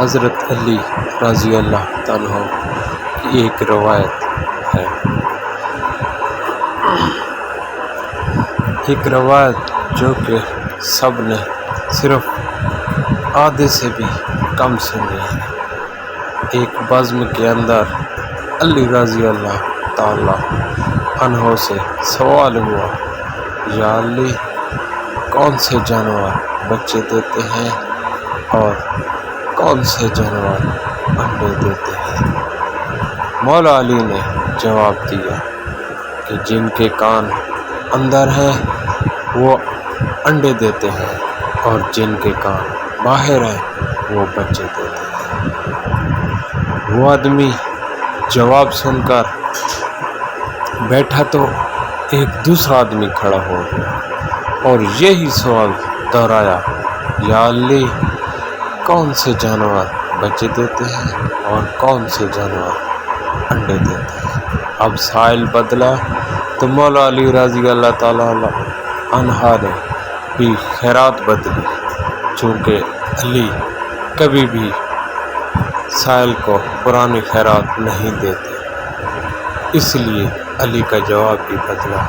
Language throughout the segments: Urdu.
حضرت علی رضی اللہ تعالیٰ کی ایک روایت ہے، ایک روایت جو کہ سب نے صرف آدھے سے بھی کم سنی ہے۔ ایک بزم کے اندر علی رضی اللہ تعالیٰ عنہ سے سوال ہوا، یا علی، کون سے جانور بچے دیتے ہیں اور کون سے جانور انڈے دیتے ہیں؟ مولا علی نے جواب دیا کہ جن کے کان اندر ہیں وہ انڈے دیتے ہیں اور جن کے کان باہر ہیں وہ بچے دیتے ہیں۔ وہ آدمی جواب سن کر بیٹھا تو ایک دوسرا آدمی کھڑا ہو گیا اور یہی سوال دہرایا، یا علی، کون سے جانور بچے دیتے ہیں اور کون سے جانور انڈے دیتے ہیں؟ اب سائل بدلا تو مولا علی رضی اللہ تعالیٰ عنہ نے بھی خیرات بدلی، چونکہ علی کبھی بھی سائل کو پرانی خیرات نہیں دیتے، اس لیے علی کا جواب بھی بدلا۔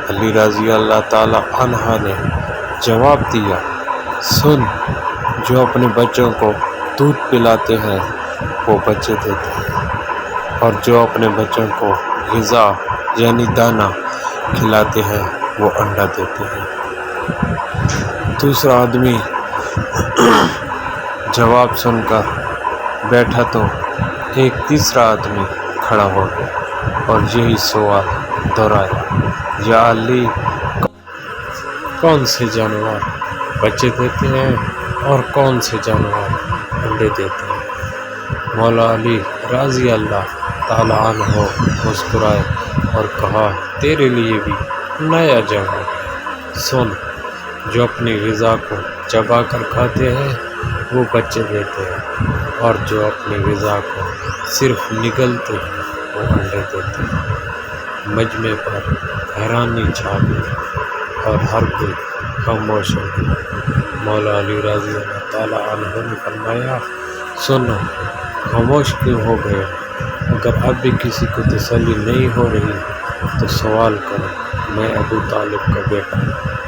علی رضی اللہ تعالیٰ عنہ نے جواب دیا، سن، جو اپنے بچوں کو دودھ پلاتے ہیں وہ بچے دیتے ہیں، اور جو اپنے بچوں کو غذا یعنی دانہ کھلاتے ہیں وہ انڈا دیتے ہیں۔ دوسرا آدمی جواب سن کر بیٹھا تو ایک تیسرا آدمی کھڑا ہو گیا اور یہی سوال دہرایا، یا علی، کون سے جانور بچے دیتے ہیں اور کون سے جانور انڈے دیتے ہیں؟ مولا علی رضی اللہ تعالیٰ عنہ مسکرائے اور کہا، تیرے لیے بھی نیا جواب، سن، جو اپنی غذا کو چبا کر کھاتے ہیں وہ بچے دیتے ہیں، اور جو اپنی غذا کو صرف نگلتے ہیں وہ انڈے دیتے ہیں۔ مجمع پر حیرانی چھا گئی اور ہر کوئی خاموش ہو گیا۔ مولا علی رضی اللہ تعالیٰ عنہ نے فرمایا، سنو، خاموش کیوں ہو گئے؟ اگر اب بھی کسی کو تسلی نہیں ہو رہی تو سوال کرو، میں ابو طالب کا بیٹا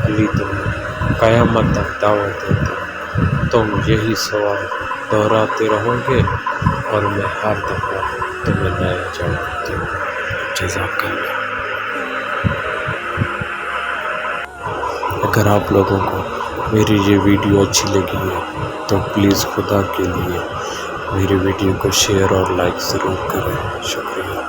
علی تمہیں قیامت تک دعوت دیتا ہوں، تم یہی سوال دہراتے رہو گے اور میں ہر دفعہ تمہیں نیا جواب دوں گا۔ جزاک اللہ۔ اگر آپ لوگوں کو میری یہ ویڈیو اچھی لگی ہے تو پلیز خدا کے لیے میری ویڈیو کو شیئر اور لائک ضرور کریں۔ شکریہ۔